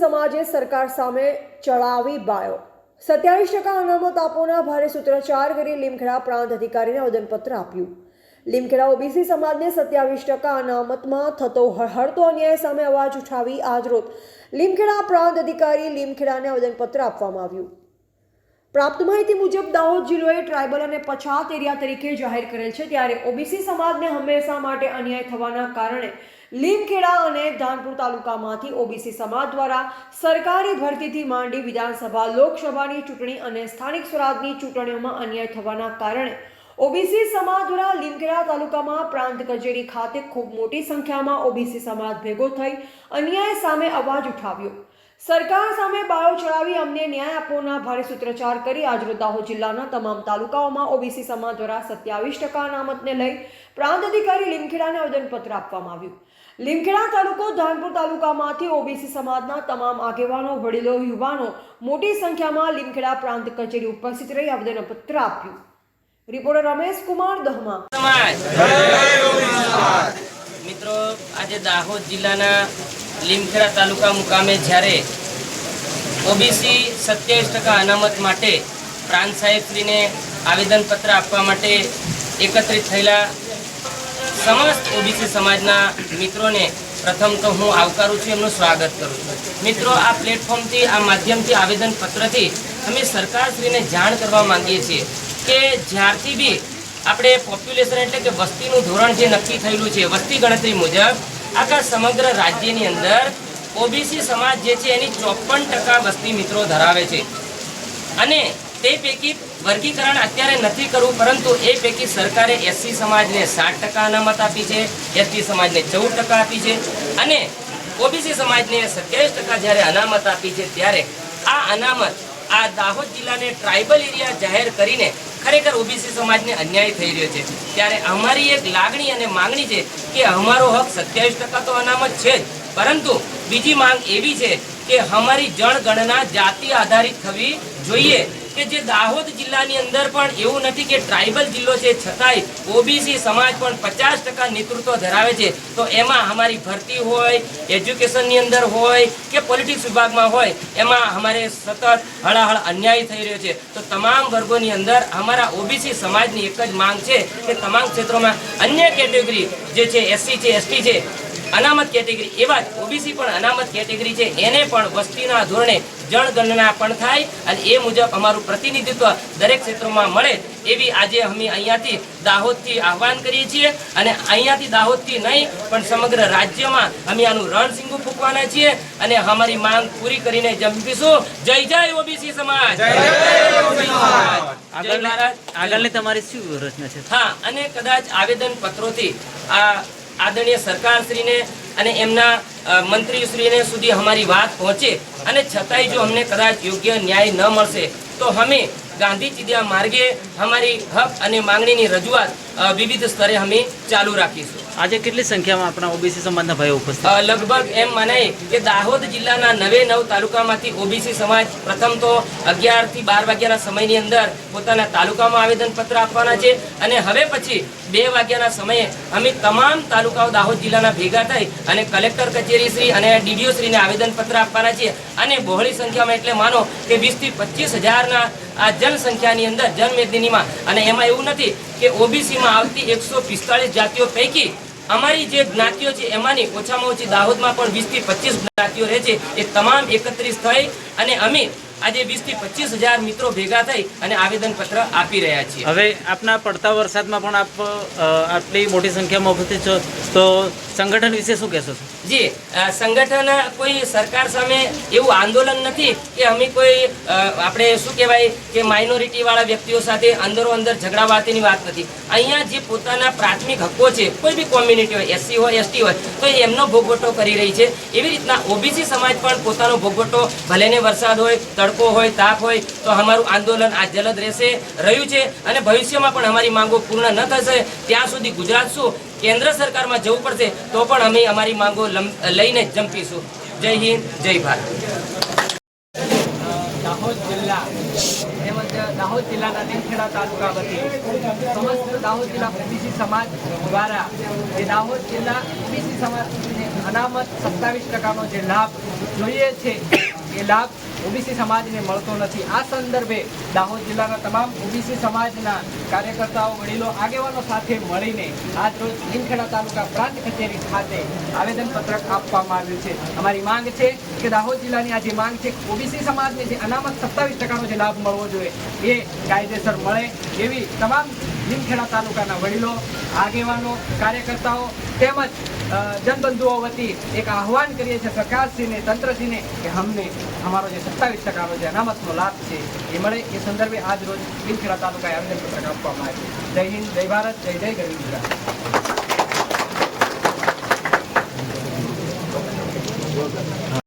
સમાજે સરકાર સામે ચડાવી બાયો 27% અનામત આપોના ભારે સૂત્રોચ્ચાર કરી લીમખેડા પ્રાંત અધિકારીને આવેદનપત્ર આપ્યું। લીમખેડા ઓબીસી સમાજને 27% અનામતમાં થતો હળહળતો અન્યાય સામે અવાજ ઉઠાવી આજરોજ લીમખેડા પ્રાંત અધિકારી લીમખેડાને આવેદનપત્ર આપવામાં આવ્યું। प्राप्त माहिती मुजब दाहोद जिल्लोए ट्राइबल और पछात एरिया तरीके जाहिर करेल छे, त्यारे ओबीसी समाज ने हमेशा माटे अन्याय थवाना कारणे લીમખેડા અને ધાનપુર તાલુકામાંથી ઓબીસી સમાજ દ્વારા સરકારી ભરતીથી માંડી વિધાનસભા લોકસભાની ચૂંટણી અને સ્થાનિક સ્વરાજની ચૂંટણીઓમાં અન્યાય થવાના કારણે ઓબીસી સમાજ દ્વારા લીમખેડા તાલુકામાં પ્રાંત કચેરી ખાતે ખૂબ મોટી સંખ્યામાં ઓબીસી સમાજ ભેગો થઈ અન્યાય સામે અવાજ ઉઠાવ્યો। सरकार सामे बायो चढ़ावी अमने न्याय आपवाना भारे सूत्रोच्चार करी आज दाहोद जिल्लाना तमाम तालुकाओमां ओबीसी समाज द्वारा 27% अनामतने लई प्रांत अधिकारी લીમખેડાને आवेदनपत्र आपवामां આવ્યું। લીમખેડા तालुको धानपुर तालुकामांथी ओबीसी समाजना तमाम आगेवानो वडीलो युवानो मोटी संख्यामां લીમખેડા प्रांत कचेरी उपस्थित रही आवेदनपत्र आप्યું। रिपोर्टर रमेश कुमार दहमा। मित्रों, आज दाहोद जिल्लाना લીમખેડા तालुका मुकामे જ્યારે ओबीसी 27% अनामत माटे प्रांत साहेबश्रीने आवेदनपत्र आपवा माटे एकत्रित थયેલા समस्त ओबीसी समाजना मित्रों ने प्रथम तो हूँ आवकारूँ छूँ, एमनुं स्वागत करूँ छूँ। मित्रों, आ प्लेटफॉर्म थी आ माध्यम थी आवेदनपत्र थी अमे सरकारश्रीने जाण करवा मांगीए छीए के ज्यारथी बी आपणे पॉप्युलेशन एटले के वस्तीनुं धोरण जे नक्की थयेलुं छे, वस्ती गणतरी मुजब आखा समग्र राज्यनी अंदर ओबीसी समाज जे छे एनी 54% वस्ती मित्रों धरावे छे अने ते पैकी वर्गीकरण अत्यारे नथी करवुं, परंतु ए पैकी सरकारे एससी समाजने 60% अनामत आपी छे, एसटी समाजने 14% आपी छे अने ओबीसी समाजने 27% ज्यारे अनामत आपी छे त्यारे आ अनामत आ दाहोद जिल्लाने ट्राइबल एरिया जाहेर करीने खरेखर ओबीसी समाज ने अन्याय थई रह्यो छे। त्यारे अमारी एक लागणी अने मांगणी छे के अमारो हक 27% तो अनामत छे ज, परंतु बीजी मांग एवी छे के अमारी जनगणना जाति आधारित थवी जोईए के जे दाहोद जिल्लानी अंदर पण एवुं नथी के ट्राइबल जिल्लो छे छतांय ओबीसी समाज पण 50% नेतृत्व धरावे छे, तो एमां अमारी भरती होय, एज्युकेशननी अंदर होय के पॉलिटिक्स विभागमां होय एमां अमारे सतत हळाहळ अन्याय थई रह्यो छे। तो तमाम वर्गोनी अंदर अमारा ओबीसी समाजनी एक ज मांग छे के तमाम क्षेत्रोमां अन्य केटेगरी जे छे एससी छे, एसटी छे, अनामत केटेगरी एवं ओबीसी पण अनामत केटेगरी छे एने पण वस्तीना धोरणे जनगणना पण थाय अने ए मुजब अमारुं प्रतिनिधित्व दरेक क्षेत्रोमां मळे एवी आजे अमे अहींयाथी दाहोदथी आह्वान करीए छीए अने अहींयाथी दाहोदथी नहीं पण समग्र राज्यमां अमे आनुं रणसिंगुं फूंकवाना छीए अने अमारी मांग पूरी करीने जंपीशुं। जय जय ओबीसी समाज, जय जय ओबीसी समाज, जय भारत। आगळनी तमारी शुं रचना छे? हाँ, अने कदाच आवेदन पत्रोथी आ आदरणीय सरकारश्री ने अने एमना मंत्रीश्री सुधी हमारी बात पहुँचे अने छतांय जो हमने कदाच योग्य न्याय न मळशे तो हमें गांधी चीदिया मार्गे हमारी हक अने मांगणीनी रजूआत विविध स्तरे हमें चालू राखीशुं। आज केटली संख्यामां आपणा ओबीसी समाजना भाईओ उपस्थित? लगभग एम मनाय के दाहोद जिल्लाना 9 तालुकामांथी ओबीसी समाज प्रथम तो 11 થી 12 वाग्याना समयनी अंदर पोताना तालुकामां आवेदनपत्र आपवाना छे अने हवे पछी 2 वाग्याना समये अमे तमाम तालुकाओ दाहोद जिल्लाना भेगा थई अने कलेक्टर कचेरी श्री अने डीडीओ श्रीने आवेदनपत्र आपवाना छे अने बहोળી संख्यामां एटले मानो के 20 થી 25,000 ना आ जनसंख्यानी अंदर जनमेदिनीमां अने एमां एवुं नथी के ओबीसी में आवती 145 जातिओ पैकी अमारी जे ज्ञातिओ छे एमांनी ओछामां ओછી दाहोदमां पण 20 થી 25 ज्ञातिओ रहे छे ए तमाम एकत्रित थई अने अमे આજે 20 થી 25,000 મિત્રો ભેગા થઈ અને આવેદનપત્ર આપી રહ્યા છીએ। હવે આપના પડતા વરસાદમાં પણ આપ આટલી મોટી સંખ્યામાં ઉપસ્થિત છો તો સંગઠન વિશે શું કહેશો? જી, સંગઠન કોઈ સરકાર સામે એવું આંદોલન નથી કે અમે કોઈ આપણે શું કહેવાય કે માઇનોરિટી વાળા વ્યક્તિઓ સાથે અંદરો અંદર ઝઘડાવાતીની વાત નથી। અહીંયા જે પોતાના પ્રાથમિક હક્કો છે કોઈ બી કોમ્યુનિટી હોય, એસસી હોય, એસટી હોય, તો એમનો ભોગવટો કરી રહી છે। એવી રીતના ઓબીસી સમાજ પણ પોતાનો ભોગવટો ભલેને વરસાદ હોય, તડકો હોય, તાપ હોય તો અમારું આંદોલન આ જલદ રહેશે રહ્યું છે અને ભવિષ્યમાં પણ અમારી માંગો પૂર્ણ ન થશે ત્યાં સુધી ગુજરાત શું केंद्र सरकार में जवुं पड़शे तो पण अमे अमारी मांगो लईने जंपीशुं। जय हिंद, जय भारत। દાહોદ જિલ્લા તેમજ દાહોદ જિલ્લાના લીમખેડા તાલુકા વતી સમસ્ત દાહોદ જિલ્લા ઓબીસી સમાજ દ્વારા જે દાહોદ જિલ્લા ઓબીસી સમાજને અનામત 27% જે લાભ જોઈએ છે એ લાભ ઓબીસી સમાજને મળતો નથી. આ સંદર્ભે દાહોદ જિલ્લાના તમામ ઓબીસી સમાજના કાર્યકર્તાઓ, વડીલો, આગેવાનો સાથે મળીને આજરોજ લીમખેડા તાલુકા પ્રાંત કચેરી ખાતે આવેદનપત્રક આપવામાં આવ્યું છે. અમારી માંગ છે કે દાહોદ જિલ્લાની આ જે માંગ છે, ઓબીસી સમાજને જે અનામત 27%નો જે લાભ મળવો જોઈએ એ કાયદેસર મળે એવી તમામ લીમખેડા તાલુકાના વડીલો, આગેવાનો, કાર્યકર્તાઓ તેમજ જનબંધુઓ વતી એક આહવાન કરીએ છીએ સરકારશ્રીને, તંત્રશ્રીને કે અમને અમારો જે 27%નો જે અનામતનો લાભ છે એ મળે. એ સંદર્ભે આજ રોજ લીમખેડા તાલુકાએ આવેદનપત્રક આપવામાં આવ્યું. જય હિન્દ, જય ભારત, જય જય ગરવી ગુજરાત.